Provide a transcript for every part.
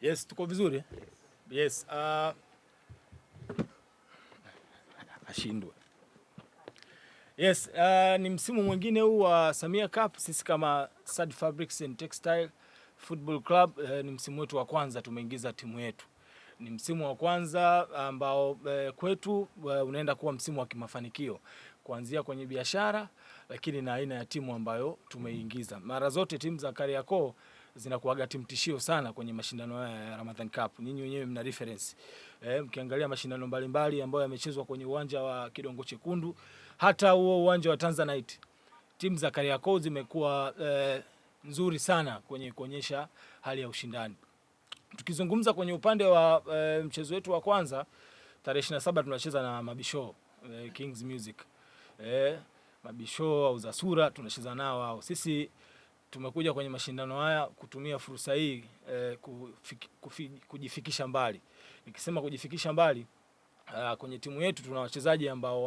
Yes, tuko vizuri. Yes, ashindwe. Yes, ni msimu mwingine huu wa Samia Cup. Sisi kama Sad Fabrics and Textile Football Club ni msimu wetu wa kwanza tumeingiza timu yetu. Ni msimu wa kwanza ambao kwetu unaenda kuwa msimu wa kimafanikio kuanzia kwenye biashara, lakini na aina ya timu ambayo tumeingiza. Mara zote timu za Kariakoo zinakuaga timu tishio sana kwenye mashindano haya ya Ramadhan Cup. Nyinyi wenyewe mna reference. Mkiangalia mashindano mbalimbali ambayo yamechezwa kwenye uwanja wa Kidongo Chekundu, hata huo uwanja wa Tanzanite, timu za Kariakoo zimekuwa nzuri sana kwenye kuonyesha hali ya ushindani. Tukizungumza kwenye upande wa mchezo wetu wa kwanza, tarehe 27 tunacheza na Mabisho Kings Music. Mabisho au Zasura tunacheza nao wao. Sisi tumekuja kwenye mashindano haya kutumia fursa hii kujifikisha mbali. Nikisema kujifikisha mbali, kwenye timu yetu tuna wachezaji ambao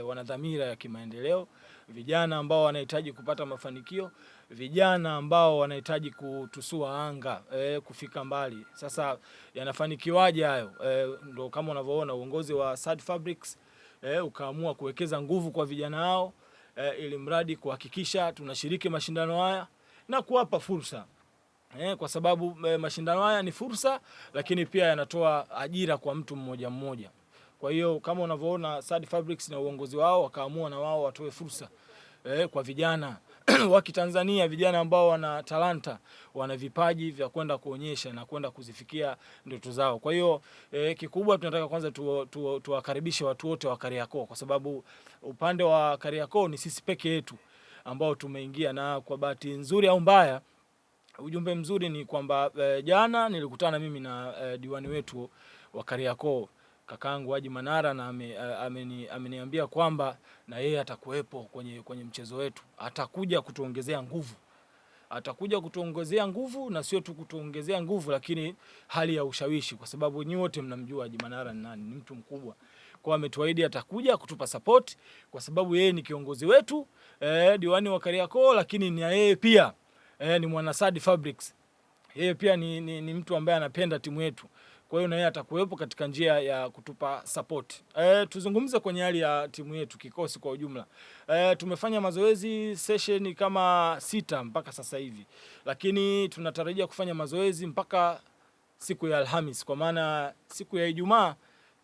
wana dhamira ya kimaendeleo, vijana ambao wanahitaji kupata mafanikio, vijana ambao wanahitaji kutusua anga kufika mbali. Sasa yanafanikiwaje hayo? Ndio kama unavyoona uongozi wa Sad Fabrics ukaamua kuwekeza nguvu kwa vijana hao ili mradi kuhakikisha tunashiriki mashindano haya na kuwapa fursa. Kwa sababu mashindano haya ni fursa, lakini pia yanatoa ajira kwa mtu mmoja mmoja. Kwa hiyo kama unavyoona Sad Fabrics na uongozi wao wakaamua na wao watoe fursa kwa vijana wa Kitanzania, vijana ambao wana talanta, wana vipaji vya kwenda kuonyesha na kwenda kuzifikia ndoto zao. Kwa hiyo kikubwa tunataka kwanza tuwakaribishe watu wote wa Kariakoo, kwa sababu upande wa Kariakoo ni sisi peke yetu ambao tumeingia, na kwa bahati nzuri au mbaya, ujumbe mzuri ni kwamba jana nilikutana mimi na diwani wetu wa Kariakoo, kakaangu Haji Manara, na ameniambia kwamba na yeye atakuwepo kwenye mchezo wetu. Atakuja kutuongezea nguvu. Atakuja kutuongezea nguvu, na sio tu kutuongezea nguvu, lakini hali ya ushawishi, kwa sababu nyinyi wote mnamjua Haji Manara ni nani, ni mtu mkubwa. Kwa ametuahidi atakuja kutupa support, kwa sababu yeye ni kiongozi wetu, diwani wa Kariakoo, lakini ni yeye pia ni mwana Sad Fabrics. Yeye pia ni mtu ambaye anapenda timu yetu. Kwa hiyo na yeye atakuwepo katika njia ya kutupa support. Tuzungumze kwenye hali ya timu yetu, kikosi kwa ujumla. Tumefanya mazoezi session kama 6 mpaka sasa hivi. Lakini tunatarajia kufanya mazoezi mpaka siku ya Alhamis, kwa maana siku ya Ijumaa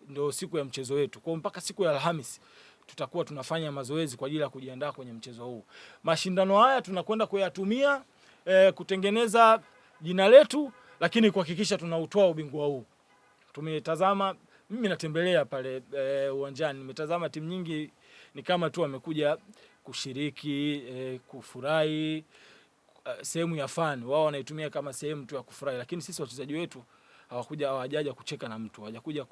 ndio siku ya mchezo wetu. Kwa mpaka siku ya Alhamis tutakuwa tunafanya mazoezi kwa ajili ya kujiandaa kwenye mchezo huu. Mashindano haya tunakwenda kuyatumia kutengeneza jina letu, lakini kuhakikisha tunautoa ubingwa huu. Tumetazama, mimi natembelea pale uwanjani, nimetazama timu nyingi ni kama tu wamekuja kushiriki, kufurahi, sehemu ya fan. Wao wanaitumia kama sehemu tu ya kufurahi, lakini sisi wachezaji wetu hawajaja kucheka na mtu, hawajakuja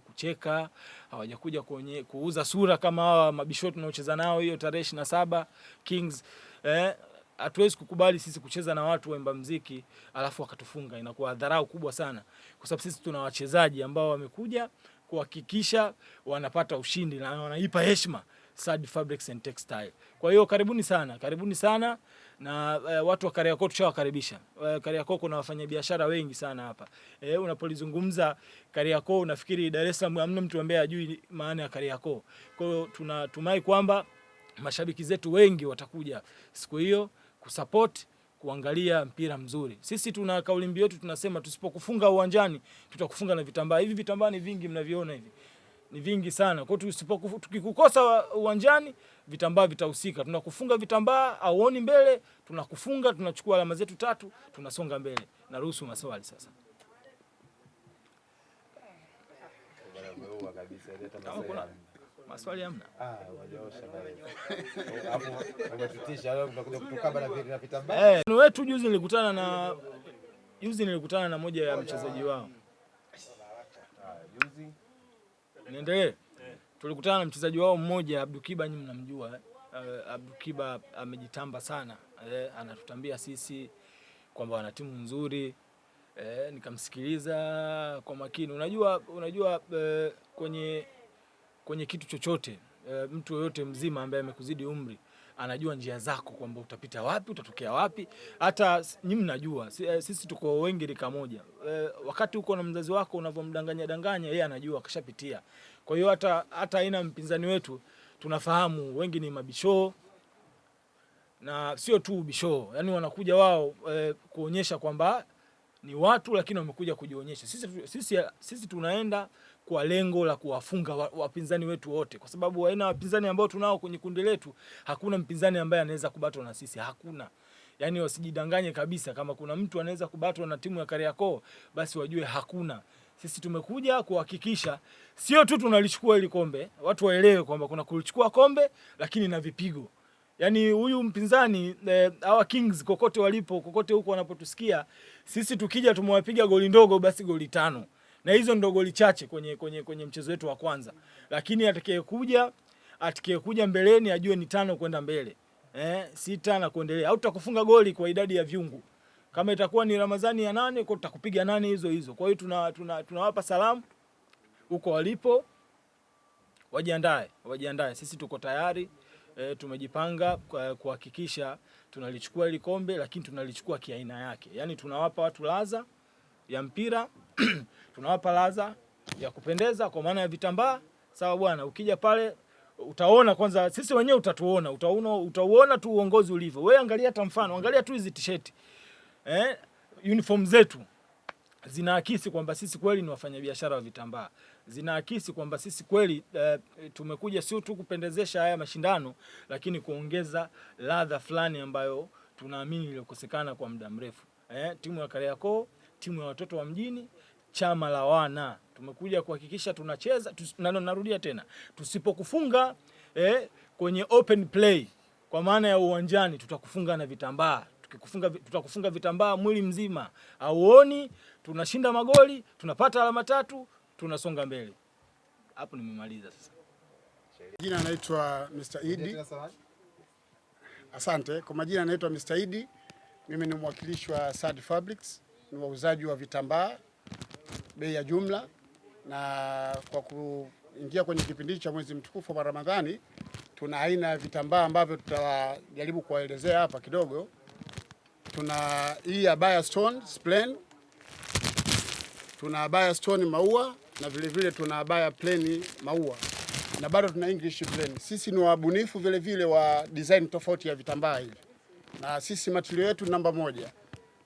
kucheka, hawajakuja kuuza sura kama hawa Mabisho tunaocheza nao hiyo tarehe 27 Kings. Hatuwezi kukubali sisi kucheza na watu waimba muziki alafu wakatufunga. Inakuwa dharau kubwa sana, kwa sababu sisi tuna wachezaji ambao wamekuja kuhakikisha wanapata ushindi na wanaipa heshima Sad Fabrics and Textile. Kwa hiyo karibuni sana na watu wa Kariakoo tushawakaribisha. Kariakoo kuna wafanyabiashara wengi sana hapa. Unapolizungumza Kariakoo unafikiri Dar es Salaam, hamna mtu ambaye hajui maana ya Kariakoo. Kwa hiyo tunatumai kwamba mashabiki zetu wengi watakuja siku hiyo kusupport, kuangalia mpira mzuri. Sisi tuna kauli mbiu yetu, tunasema tusipokufunga uwanjani tutakufunga na vitambaa. Hivi vitambaa ni vingi, mnaviona hivi. Ni vingi sana. Kwa hiyo tukikukosa uwanjani vitambaa vitahusika. Tunakufunga vitambaa, auoni mbele, tunakufunga, tunachukua alama zetu 3, tunasonga mbele. Naruhusu maswali sasa. Maswali hamna? Wajaosha bale. Hapo umetutisha leo tunakuja kutukaba na vitambaa. Wetu juzi nilikutana na moja ya mchezaji wao. Juzi niendelee. Tulikutana na mchezaji wao mmoja, Abdukiba, nyinyi mnamjua. Abdukiba amejitamba sana. Anatutambia sisi kwamba wana timu nzuri. Nikamsikiliza kwa makini. Unajua kwenye kitu chochote, mtu yoyote mzima ambaye amekuzidi umri anajua njia zako kwamba utapita wapi, utatokea wapi. Hata nyinyi mnajua sisi tuko wengi rika moja. Wakati uko na mzazi wako unavomdanganya danganya, yeye anajua akishapitia. Kwa hiyo hata aina mpinzani wetu tunafahamu wengi ni mabisho, na sio tu bisho, yani wanakuja wao kuonyesha kwamba ni watu, lakini wamekuja kujionyesha. Sisi tunaenda kwa lengo la kuwafunga wapinzani wetu wote, kwa sababu aina wapinzani ambao tunao kwenye kundi letu, hakuna mpinzani ambaye anaweza kubatwa na sisi, hakuna. Yani wasijidanganye kabisa, kama kuna mtu anaweza kubatwa na timu ya Kariakoo, basi wajue hakuna. Sisi tumekuja kuhakikisha sio tu tunalichukua ile kombe, watu waelewe kwamba kuna kulichukua kombe lakini na vipigo. Yani huyu mpinzani hawa Kings kokote walipo, kokote huko wanapotusikia, sisi tukija tumewapiga goli ndogo basi goli 5. Na hizo ndo goli chache kwenye mchezo wetu wa kwanza. Lakini atakayekuja mbeleni ajue ni 5 kwenda mbele. 6 na kuendelea. Au tutakufunga goli kwa idadi ya viungu. Kama itakuwa ni Ramadhani ya 8, kwa tutakupiga 8 hizo hizo. Kwa hiyo tunawapa salamu huko walipo. Wajiandae. Sisi tuko tayari. Tumejipanga kuhakikisha tunalichukua ile kombe, lakini tunalichukua kiaina yake. Yaani tunawapa watu ladha ya mpira, tunawapa ladha ya kupendeza kwa maana ya vitambaa. Sawa bwana, ukija pale utaona kwanza, sisi wenyewe utauona tu uongozi ulivyo. Wewe angalia hata mfano, angalia tu hizi t-shirt. Uniform zetu zinaakisi kwamba sisi kweli ni wafanyabiashara wa vitambaa. Zinaakisi kwamba sisi kweli tumekuja sio tu kupendezesha haya mashindano, lakini kuongeza ladha fulani ambayo tunaamini ilikosekana kwa muda mrefu. Timu ya Kariakoo, timu ya watoto wa mjini, chama la wana. Tumekuja kuhakikisha tunacheza, narudia tena, tusipokufunga kwenye open play kwa maana ya uwanjani, tutakufunga na vitambaa. Tutakufunga vitambaa mwili mzima. Auoni, tunashinda magoli, tunapata alama 3, tunasonga mbele. Hapo nimemaliza sasa. Jina naitwa Mr. Idi. Asante. Kwa majina naitwa Mr. Idi. Mimi ni mwakilishi wa Sad Fabrics, ni wauzaji wa vitambaa bei ya jumla, na kwa kuingia kwenye kipindi cha mwezi mtukufu wa Ramadhani, tuna aina ya vitambaa ambavyo tutajaribu kuwaelezea hapa kidogo. Tuna hii abaya stone plain, tuna abaya stone maua, na vile tuna abaya plain maua, na bado tuna English plain. Sisi ni wabunifu vile wa design tofauti ya vitambaa hivi, na sisi material yetu namba 1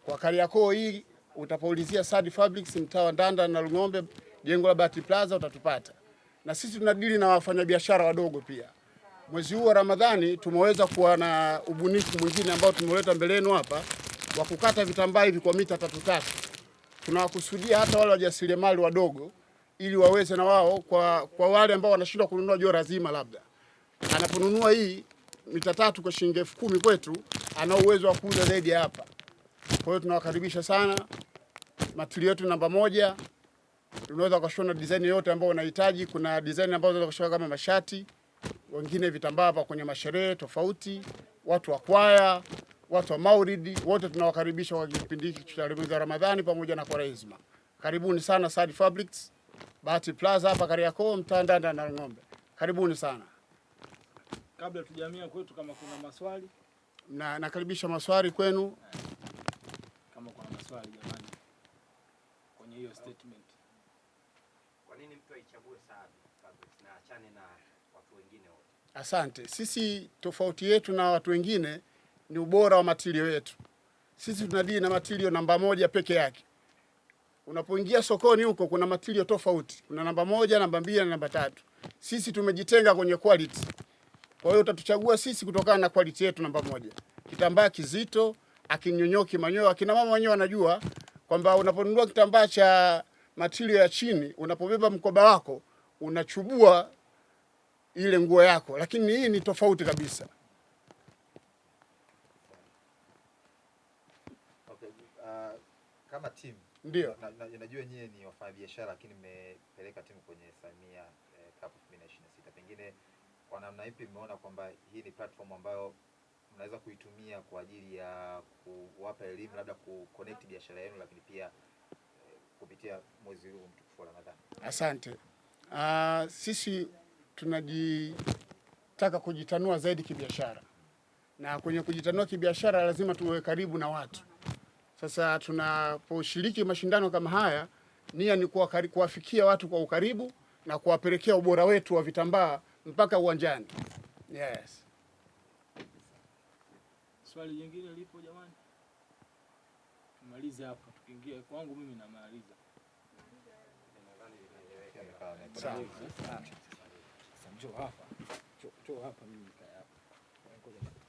kwa Kariakoo hii. Utapoulizia Sad Fabrics mtaa wa Ndanda na Lung'ombe, jengo la Bahati Plaza, utatupata. Na sisi tunadili na wafanyabiashara wadogo pia. Mwezi huu wa Ramadhani tumeweza kuwa na ubunifu mwingine ambao tumeleta mbele yenu hapa, wa kukata vitambaa hivi kwa mita 3. Tunawakusudia hata wale wajasiriamali wadogo, ili waweze na wao, kwa wale ambao wanashindwa kununua jora zima, labda anaponunua hii mita 3 kwa shilingi 10,000 kwetu, ana uwezo wa kuuza zaidi hapa. Kwa hiyo tunawakaribisha sana. Material yetu namba 1, tunaweza kushona design yote ambayo unahitaji. Kuna design ambazo unaweza kushona kama mashati, wengine vitambaa hapa kwenye masherehe tofauti, watu wa kwaya, watu wa maulidi, wote tunawakaribisha kwa kipindi hiki cha Ramadhani pamoja na Kwaresma. Karibuni sana Sad Fabrics, Bahati Plaza hapa Kariakoo, mtaa Ndanda na Ng'ombe. Karibuni sana. Kabla tujamia kwetu, kama kuna maswali, na nakaribisha maswali kwenu. Kama kuna maswali jamani, kwenye hiyo statement. Kwa nini mtu aichague Sad Fabrics na achane na watu wengine wote? Asante. Sisi tofauti yetu na watu wengine ni ubora wa material yetu. Sisi tunadili na material namba 1 peke yake. Unapoingia sokoni huko kuna material tofauti. Kuna namba 1, namba 2 na namba 3. Sisi tumejitenga kwenye quality. Kwa hiyo utatuchagua sisi kutokana na quality yetu namba 1. Kitambaa kizito, akinyonyoki manyoya. Akina mama wenyewe wanajua kwamba unaponunua kitambaa cha material ya chini, unapobeba mkoba wako, unachubua ile nguo yako, lakini hii ni tofauti kabisa. Okay, kama timu ndio najua nyie ni wafanyabiashara, lakini mmepeleka timu kwenye Samia Cup 2026. Pengine kwa namna ipi mmeona kwamba hii ni platform ambayo mnaweza kuitumia kwa ajili ya kuwapa elimu, labda kuconnect biashara yenu, lakini pia kupitia mwezi huu mtukufu wa Ramadhani? Asante. Sisi tunajitaka kujitanua zaidi kibiashara. na kwenye kujitanua kibiashara lazima tuwe karibu na watu. Sasa tunaposhiriki mashindano kama haya, nia ni kuwafikia watu kwa ukaribu na kuwapelekea ubora wetu wa vitambaa mpaka uwanjani. Yes. Swali jingine lipo jamani? Tumalize hapa, tukiingia kwangu mimi namaliza. Sawa. Njoo hapa. Njoo hapa mimi nikae hapa.